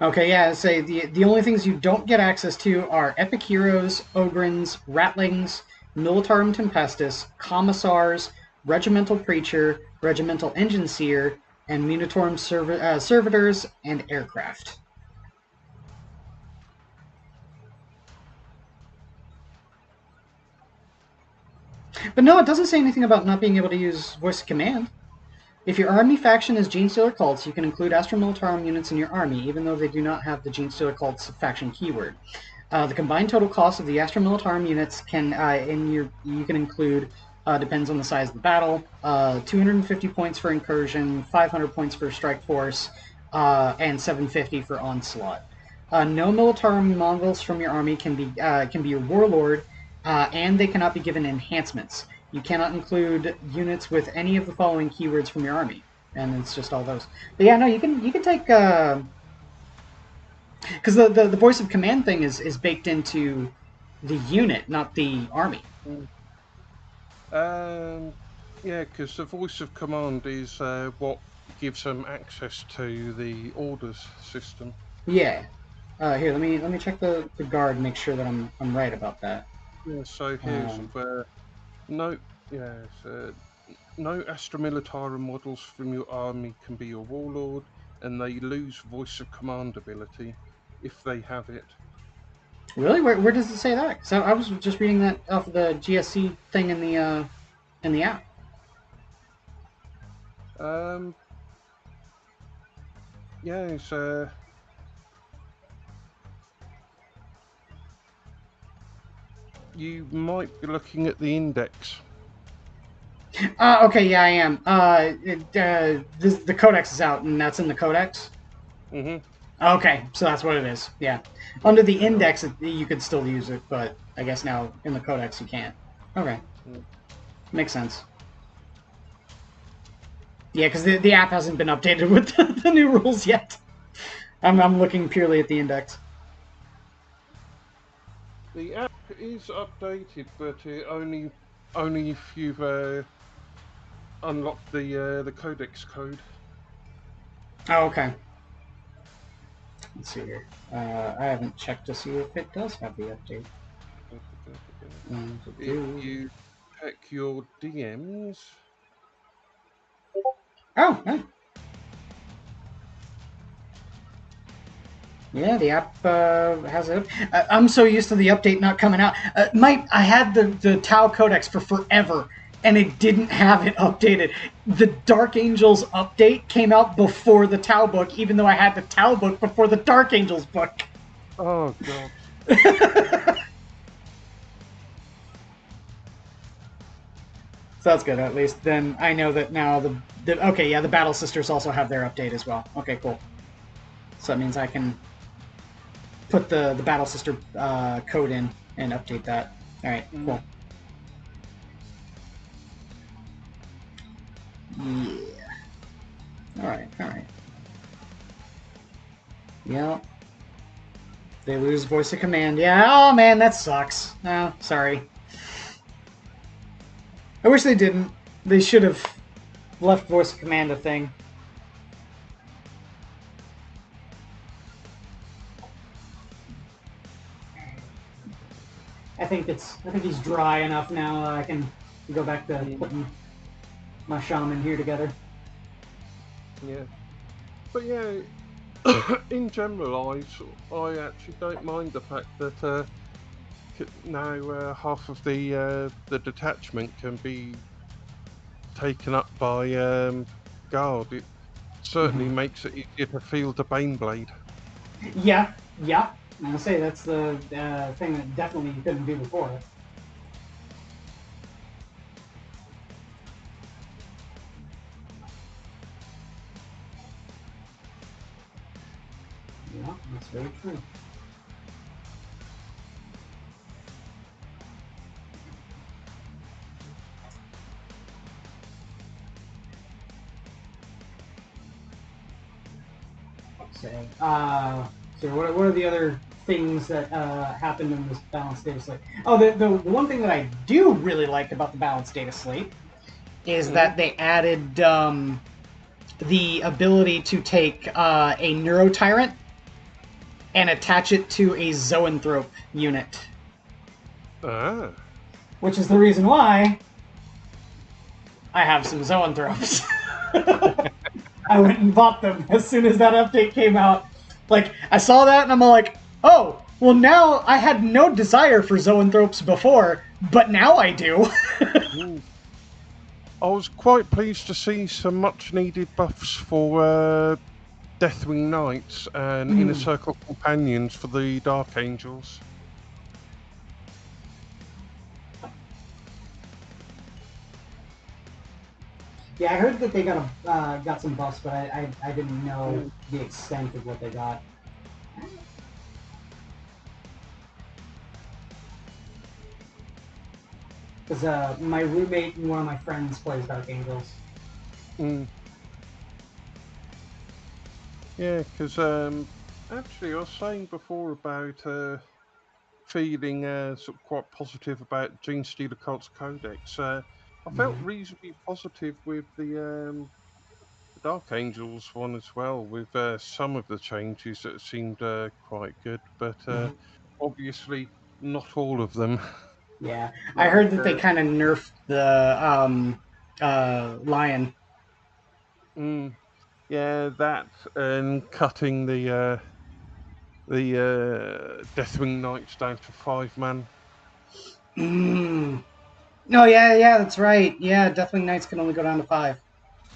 Okay, yeah, say the only things you don't get access to are Epic Heroes, Ogrins, Ratlings, Militarum Tempestus, Commissars, Regimental Preacher, Regimental Engine Seer, and Munitorum Servitors and Aircraft. But no, it doesn't say anything about not being able to use voice of command. If your army faction is Genestealer cults, you can include Astra Militarum units in your army, even though they do not have the Genestealer cults faction keyword. The combined total cost of the Astra Militarum units can you can include depends on the size of the battle. 250 points for incursion, 500 points for strike force, and 750 for onslaught. No Militarum Mongols from your army can be your warlord, and they cannot be given enhancements. You cannot include units with any of the following keywords from your army, and it's just all those. But yeah, no, you can take because the voice of command thing is baked into the unit, not the army. Yeah, because the voice of command is what gives them access to the orders system. Yeah. Here, let me check the guard, make sure that I'm right about that. Yeah. So here's no Astra Militarum models from your army can be your warlord, and they lose voice of command ability if they have it. Really? Where does it say that? So I was just reading that off of the GSC thing in the app. Yeah, it's you might be looking at the index. Okay, yeah, I am. The codex is out, and that's in the codex? Okay, so that's what it is, yeah. Under the index, you could still use it, but I guess now in the codex you can't. Okay. Makes sense. Yeah, because the app hasn't been updated with the new rules yet. I'm looking purely at the index. The app is updated, but only if you've unlocked the codex code. Oh, okay. Let's see here. I haven't checked to see if it does have the update. If you check your DMs. Oh, hey. Yeah, the app has it. I'm so used to the update not coming out. I had the Tau Codex for forever, and it didn't have it updated. The Dark Angels update came out before the TOW book, even though I had the TOW book before the Dark Angels book. Oh, God. So that's good, at least. Then I know that now okay, yeah, the Battle Sisters also have their update as well. Okay, cool. So that means I can put the Battle Sister code in and update that. All right, cool. Yeah. All right. Yep. They lose voice of command. Yeah, oh man, that sucks. No, sorry. I wish they didn't. They should have left voice of command a thing. I think he's dry enough now. I can go back to putting my shaman here together. Yeah. But yeah, in general, I actually don't mind the fact that now half of the detachment can be taken up by guard. It certainly makes it easier to field the Baneblade. Yeah. I'm gonna say that's the thing that definitely you couldn't do before. Yeah, that's very true. So what are the other things that happened in this balanced data slate? Oh, the one thing that I do really like about the balanced data slate is that they added the ability to take a Neurotyrant and attach it to a Zoanthrope unit. Ah. Which is the reason why I have some Zoanthropes. I went and bought them as soon as that update came out. Like, I saw that and I'm like, oh, well now I had no desire for Zoanthropes before, but now I do. I was quite pleased to see some much needed buffs for Deathwing Knights and Inner Circle Companions for the Dark Angels. Yeah, I heard that they got some buffs, but I didn't know the extent of what they got. Because my roommate and one of my friends plays Dark Angels. Yeah, because actually I was saying before about feeling sort of quite positive about Genestealer Cult's Codex. I felt reasonably positive with the Dark Angels one as well, with some of the changes that seemed quite good, but obviously not all of them. Yeah, I heard that they kind of nerfed the lion. Yeah, that and cutting the Deathwing Knights down to 5-man. Oh yeah, that's right. Yeah, Deathwing Knights can only go down to 5.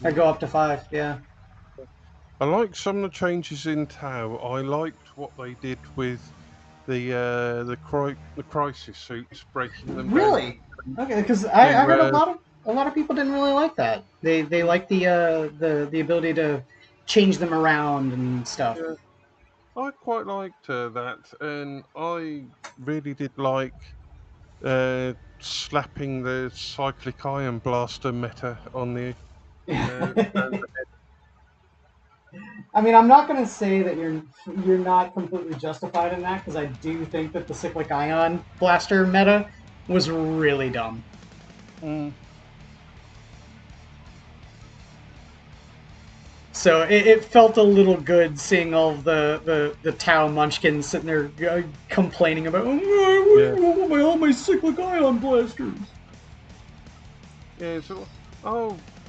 Or go up to 5, yeah. I like some of the changes in TOW. I liked what they did with the crisis suits, breaking them down. Really? Okay, because I heard a lot of people didn't really like that. They like the ability to change them around and stuff. Yeah, I quite liked that, and I really did like slapping the cyclic iron blaster meta on the. I mean, I'm not going to say that you're not completely justified in that, because I do think that the cyclic ion blaster meta was really dumb. So it felt a little good seeing all the Tau munchkins sitting there complaining about, all my cyclic ion blasters. Yeah, so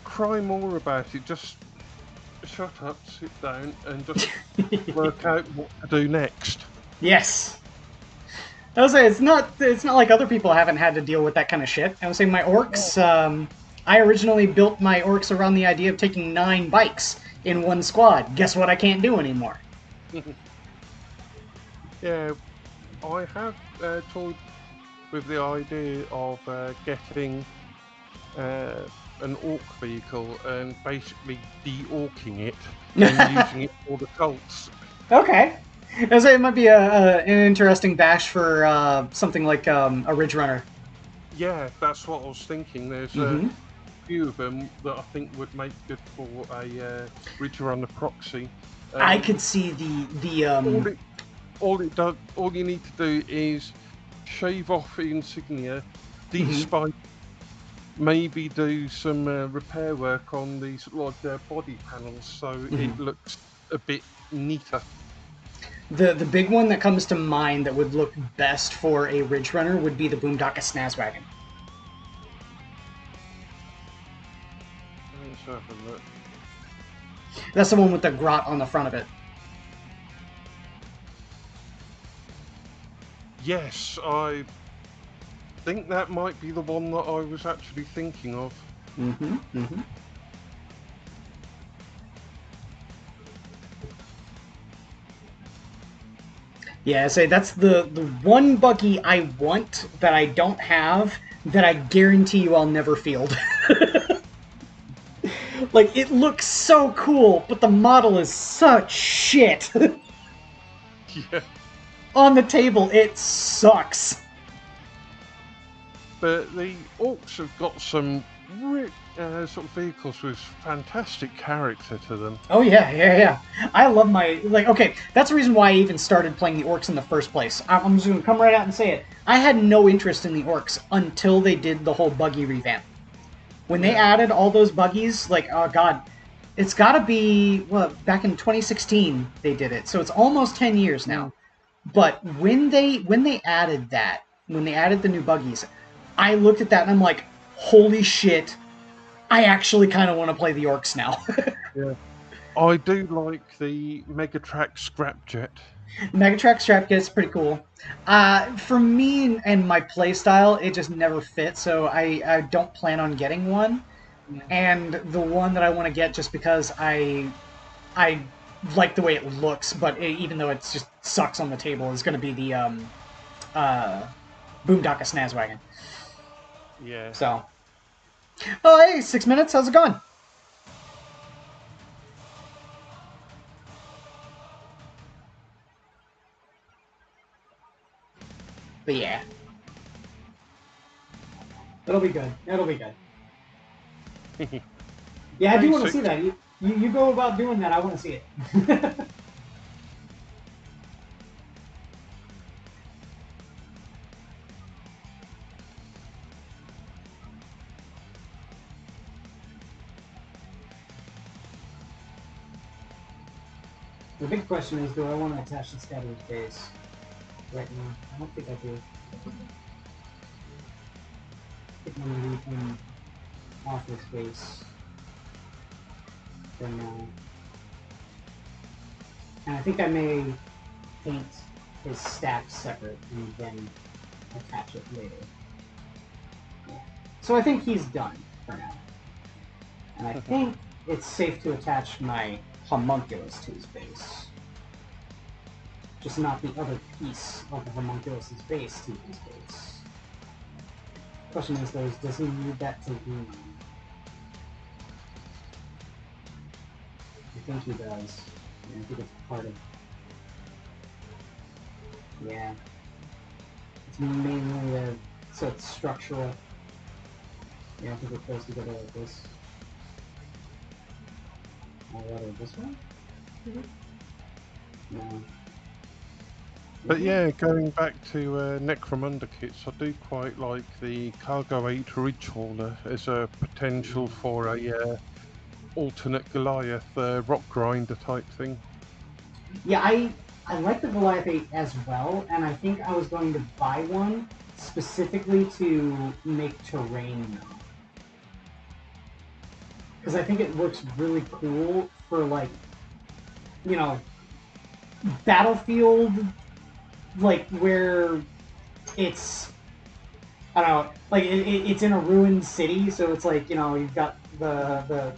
cry more about it. Just shut up, sit down, and just work out what to do next. Yes. I would say it's not like other people haven't had to deal with that kind of shit. I would say my orcs. I originally built my orcs around the idea of taking 9 bikes in one squad. Guess what? I can't do anymore. Yeah, I have toyed with the idea of getting an orc vehicle and basically de-orking it and using it for the cults. Okay. I would say it might be an interesting bash for something like a Ridge Runner. Yeah, that's what I was thinking. There's a few of them that I think would make good for a Ridge Runner proxy. I could see the All you need to do is shave off the insignia, de-spike, maybe do some repair work on these body panels so it looks a bit neater. the big one that comes to mind that would look best for a Ridge Runner would be the Boondocka Snazwagon. Let's have a look. That's the one with the grot on the front of it. Yes, I think that might be the one that I was actually thinking of. Yeah, I say that's the one buggy I want that I don't have that I guarantee you I'll never field. Like, it looks so cool, but the model is such shit. Yeah. On the table, it sucks. But the orcs have got some sort of vehicles with fantastic character to them. Oh yeah. I love my okay. That's the reason why I even started playing the orcs in the first place. I'm just gonna come right out and say it. I had no interest in the orcs until they did the whole buggy revamp. When they added all those buggies, like, oh god, it's got to be back in 2016 they did it, so it's almost 10 years now. But when they added that, when they added the new buggies, I looked at that and I'm like, holy shit! I actually kind of want to play the orcs now. Yeah, I do like the Megatrack Scrapjet. Megatrack Strap gets pretty cool. For me and my playstyle, it just never fits, so I don't plan on getting one. And the one that I want to get just because I like the way it looks, but even though it just sucks on the table, is going to be the Boondocka Snazwagon. Yeah. So, oh hey, 6 minutes. How's it going? But yeah, it'll be good. It'll be good. Yeah, I do want to see that. You go about doing that. I want to see it. The big question is, do I want to attach the Scatter's base right now? I don't think I do. I think I'm going to leave him off his base for now. And I think I may paint his stack separate and then attach it later. Yeah. So I think he's done for now. And I think it's safe to attach my homunculus to his base. Just not the other piece of the homunculus's base to his base. Question is, though, does he need that to be? I think he does. Yeah, I think it's part of. Yeah. It's mainly so it's structural. Yeah, I think it goes together like this. Or rather, this one? No. But yeah, going back to Necromunda kits, I do quite like the Cargo 8 Ridge Hauler as a potential for a alternate Goliath rock grinder type thing. Yeah, I like the Goliath 8 as well, and I think I was going to buy one specifically to make terrain though. Because I think it works really cool for, like, you know, battlefield, like, where it's I don't know, like it's in a ruined city, so it's like, you know, you've got the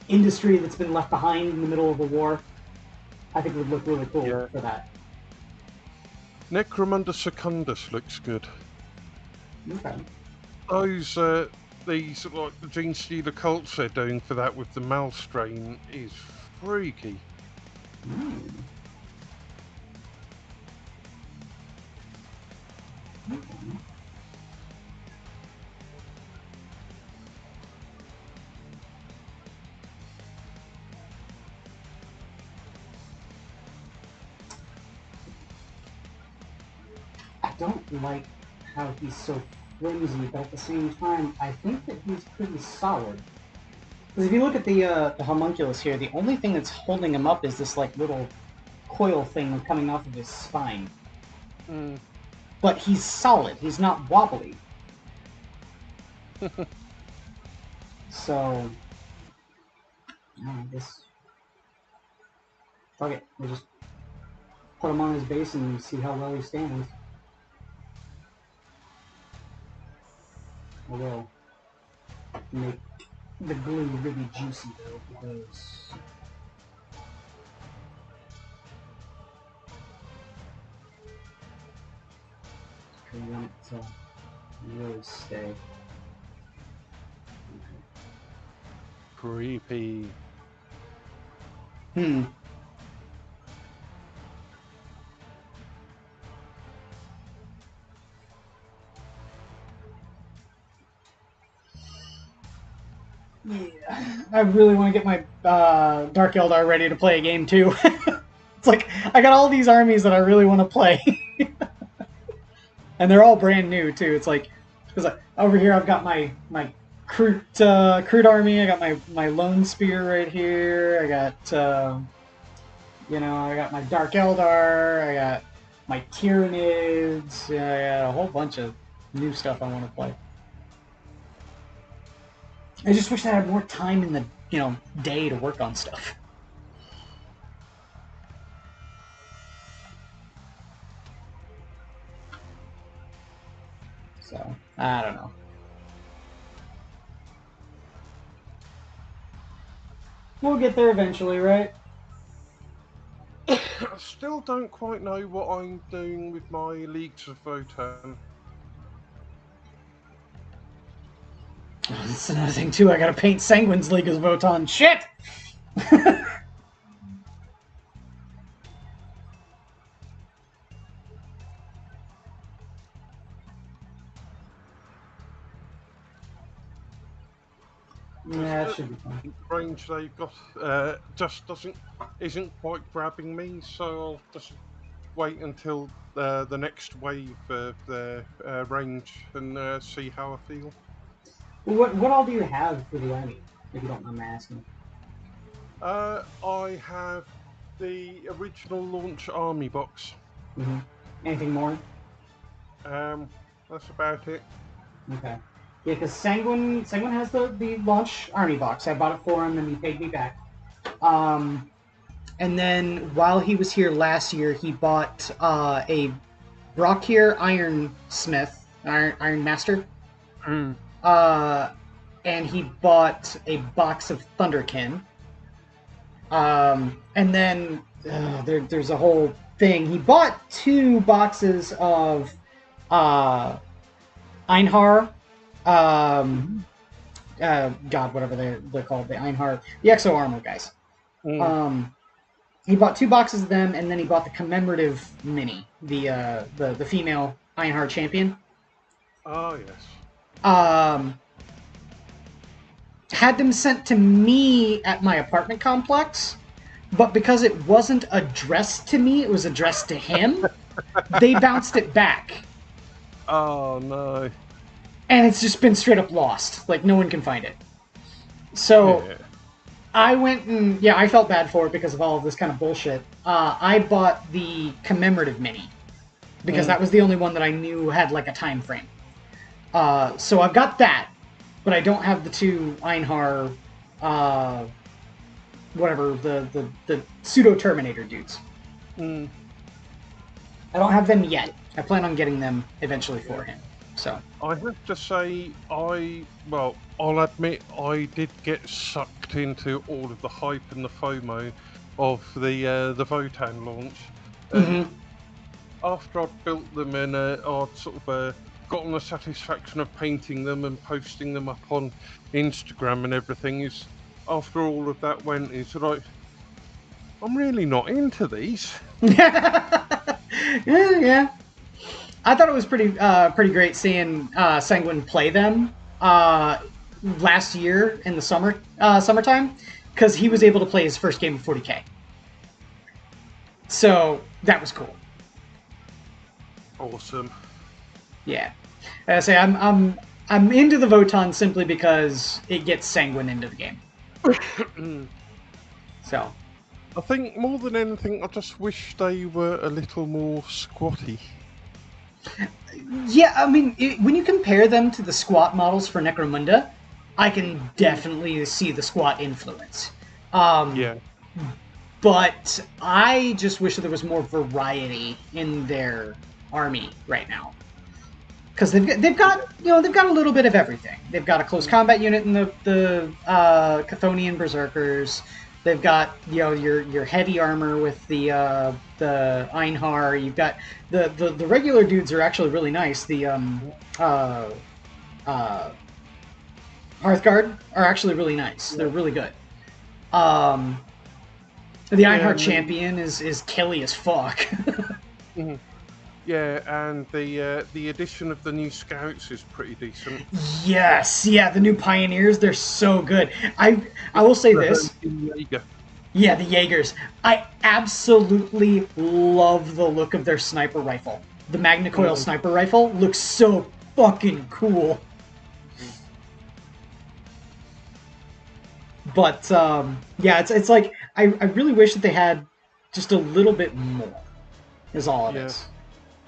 industry that's been left behind in the middle of a war. I think it would look really cool for that. Necromunda Secundus looks good. Okay. Those these like the Gene Stealer cults they're doing for that with the Mal strain is freaky. Mm. Okay. I don't like how he's so flimsy, but at the same time, I think that he's pretty solid. Because if you look at the homunculus here, the only thing that's holding him up is this like little coil thing coming off of his spine. Mm. But he's solid. He's not wobbly. So, I guess fuck it. We just put him on his base and see how well he stands. I will make the glue really juicy though, because I want it to really stay. Creepy. Hmm. Yeah, I really want to get my Dark Eldar ready to play a game too. It's like I got all these armies that I really want to play, and they're all brand new too. It's like because over here I've got my Kroot army. I got my Lone Spear right here. I got you know, I got my Dark Eldar. I got my Tyranids. I got a whole bunch of new stuff I want to play. I just wish I had more time in the, you know, day to work on stuff. So, I don't know. We'll get there eventually, right? I still don't quite know what I'm doing with my Leagues of Votan. Oh, that's another thing too. I gotta paint Sanguine's League of Votan. Shit! Yeah, that should be fun. The range they've got just isn't quite grabbing me, so I'll just wait until the next wave of their range and see how I feel. What all do you have for the army, if you don't mind my asking? I have the original launch army box. Mm-hmm. Anything more? That's about it. Okay. Yeah, because Sanguine has the launch army box. I bought it for him, and he paid me back. And then while he was here last year, he bought a Brockier Ironsmith, Iron Master. Mm. And he bought a box of Thunderkin. And then there's a whole thing. He bought 2 boxes of Einhar. God, whatever they're called, the Einhar, the Exo Armor guys. Mm. He bought 2 boxes of them, and then he bought the commemorative mini, the female Einhar champion. Oh yes. Had them sent to me at my apartment complex, but because it wasn't addressed to me, it was addressed to him. They bounced it back. Oh no. And it's just been straight up lost. Like, no one can find it. So, yeah. I went and, yeah, I felt bad for it because of all of this kind of bullshit. I bought the commemorative mini, because that was the only one that I knew had, like, a time frame. So I've got that, but I don't have the 2 Einhar, whatever, the pseudo-Terminator dudes. Mm. I don't have them yet. I plan on getting them eventually for him. So I have to say, I'll admit I did get sucked into all of the hype and the FOMO of the Votan launch, and after I'd built them and I'd sort of gotten the satisfaction of painting them and posting them up on Instagram and everything, is after all of that went, is like, I'm really not into these. yeah. I thought it was pretty great seeing Sanguine play them last year in the summertime, because he was able to play his first game of 40K. So that was cool. Awesome. Yeah, I say I'm into the Votan simply because it gets Sanguine into the game. So I think more than anything, I just wish they were a little more squatty. yeah, I mean, when you compare them to the squat models for Necromunda, I can definitely see the squat influence. Yeah. But I just wish that there was more variety in their army right now, because they've got a little bit of everything. They've got a close combat unit in the Chthonian Berserkers. They've got your heavy armor with the Einhar. You've got the regular dudes are actually really nice. The Hearthguard are actually really nice. They're really good. The Einhar champion is killy as fuck. Yeah, and the addition of the new scouts is pretty decent. Yes, yeah, the new pioneers, they're so good. I will say this. Yeah, the Jaegers. I absolutely love the look of their sniper rifle. The Magnacoil sniper rifle looks so fucking cool. But yeah, it's like I really wish that they had just a little bit more. Is all it is.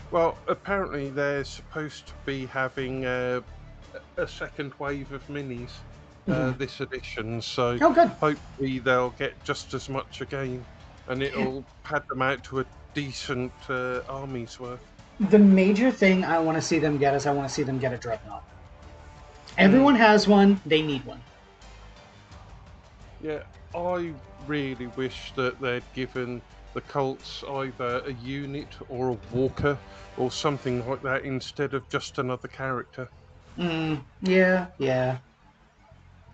Well, apparently they're supposed to be having a second wave of minis this edition, so good. Hopefully they'll get just as much again, and it'll pad them out to a decent army's worth. The major thing I want to see them get is I want to see them get a Dreadnought. Everyone has one, they need one. Yeah, I really wish that they'd given the cults either a unit or a walker or something like that instead of just another character. Yeah.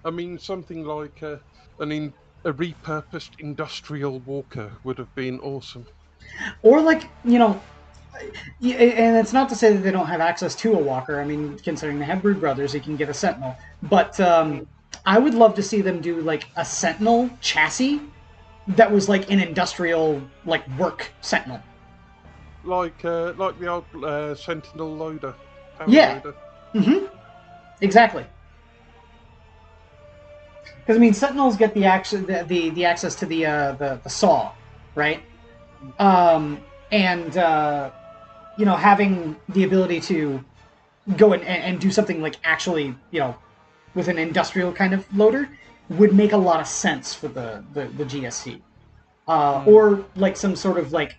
I mean, something like a repurposed industrial walker would have been awesome. Or like, and it's not to say that they don't have access to a walker. I mean, considering they have Brood Brothers, you can get a Sentinel. But I would love to see them do like a Sentinel chassis that was like an industrial work Sentinel. Like the old Sentinel loader. Yeah. Loader. Exactly. Because I mean, Sentinels get the access to the saw, right? And having the ability to go and do something like actually, with an industrial kind of loader would make a lot of sense for the GSC. Or like some sort of rock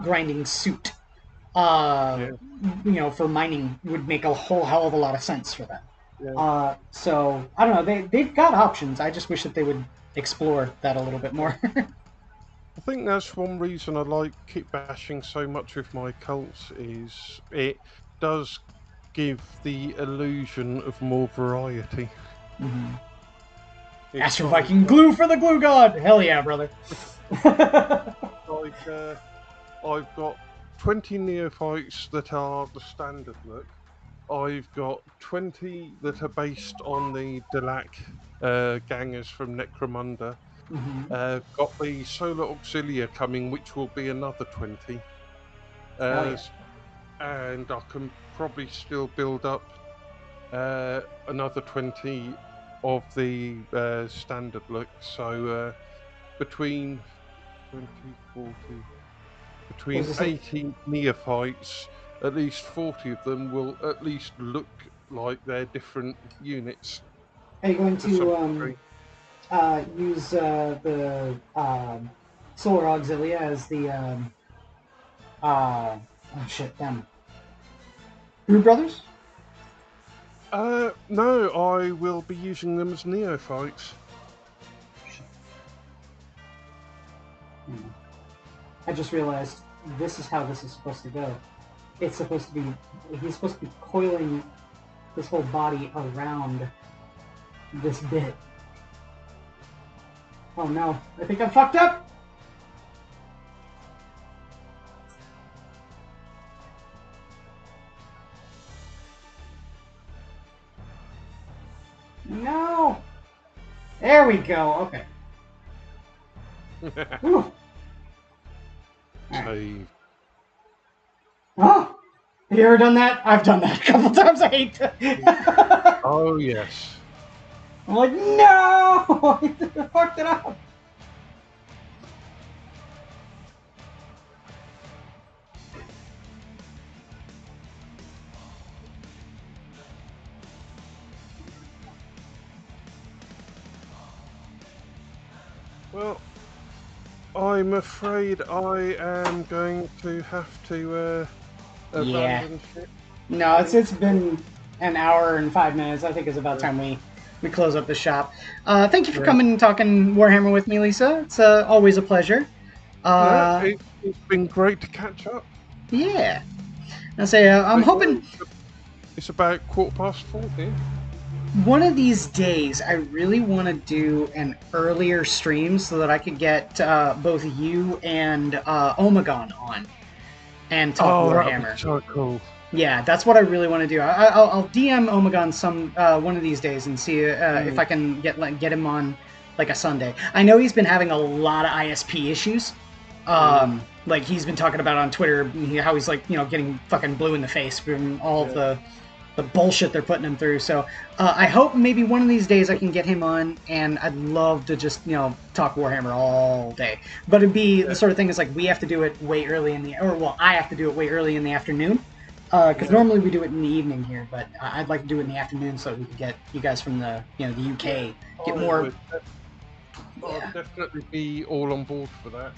grinding suit, for mining would make a whole hell of a lot of sense for them. Yeah. So I don't know. They've got options. I just wish that they would explore that a little bit more. I think that's one reason I like kit bashing so much with my cults, is it does give the illusion of more variety. Astro Viking glue for the glue god! Hell yeah, brother. I've got 20 neophytes that are the standard look. I've got 20 that are based on the Delac gangers from Necromunda. Got the Solar Auxilia coming, which will be another 20. And I can probably still build up another 20 of the standard look. So between 20, 40, between 80 neophytes, at least 40 of them will at least look like they're different units. Are you going to use the Solar Auxilia as the Oh shit, them. Brood Brothers? No, I will be using them as neophytes. I just realized this is how this is supposed to go. It's supposed to be, he's supposed to be coiling his whole body around this bit. Oh no, I think I'm fucked up! No! There we go, okay. Whew. Save. Oh! Have you ever done that? I've done that a couple times, I hate to. Oh, yes. I'm like, no! I fucked it up! Well, I'm afraid I am going to have to abandon ship. No, it's been an hour and 5 minutes. I think it's about time we close up the shop. Thank you for coming and talking Warhammer with me, Lisa. It's always a pleasure. It's been great to catch up. Yeah. I say I'm hoping it's about 4:15 here. one of these days I really want to do an earlier stream so that I could get both you and Omegon on and talk Warhammer. That would be so cool. Yeah, that's what I really want to do. I'll DM Omegon some one of these days and see if I can get him on like a Sunday. I know he's been having a lot of ISP issues. Like he's been talking about on Twitter how he's like getting fucking blue in the face from all of the bullshit they're putting him through. So I hope maybe one of these days I can get him on, and I'd love to just talk Warhammer all day. But it'd be the sort of thing is like we have to do it way early I have to do it way early in the afternoon. Because normally we do it in the evening here, but I'd like to do it in the afternoon so we could get you guys from the the UK get more. I'll definitely be all on board for that.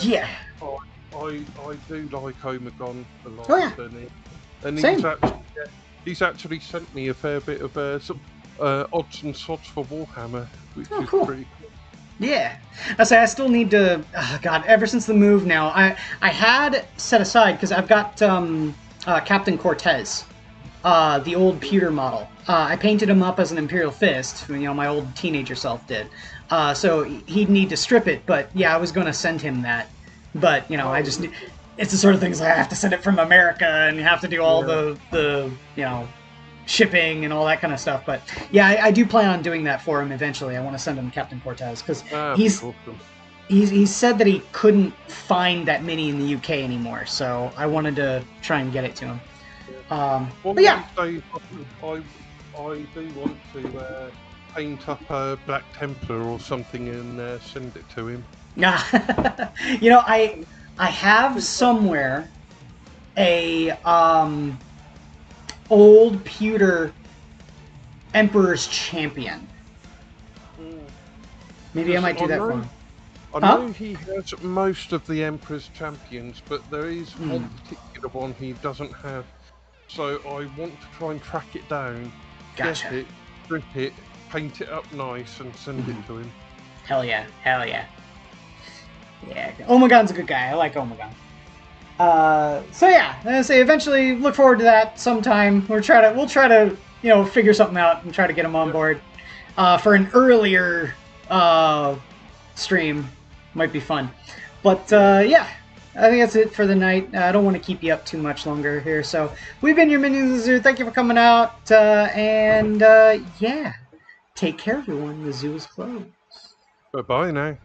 Yeah. I do like Omegon a lot. Oh, yeah. And Same. he's actually sent me a fair bit of some odds and sods for Warhammer, which is cool. pretty cool. Yeah, I say I still need to. Oh God, ever since the move now, I had set aside because I've got Captain Cortez, the old pewter model. I painted him up as an Imperial Fist. My old teenager self did. So he'd need to strip it, but yeah, I was going to send him that. But I just it's the sort of things like I have to send it from America and you have to do all the shipping and all that kind of stuff. But yeah, I do plan on doing that for him eventually. I want to send him Captain Cortez because he's said that he couldn't find that mini in the UK anymore. So I wanted to try and get it to him. But yeah, I do want to paint up a Black Templar or something and send it to him. I have somewhere a old pewter Emperor's Champion. Maybe I might do that for him. I know he has most of the Emperor's Champions, but there is one particular one he doesn't have. So I want to try and track it down, Gotcha. get it, strip it, paint it up nice, and send it to him. Hell yeah. Yeah, Omegon's a good guy. I like Omegon. So yeah, I say eventually look forward to that sometime. We'll try to figure something out and try to get him on board for an earlier stream. Might be fun. But yeah, I think that's it for the night. I don't want to keep you up too much longer here. So we've been your Minions of the Zoo. Thank you for coming out. And yeah, take care, everyone. The zoo is closed. Bye-bye now.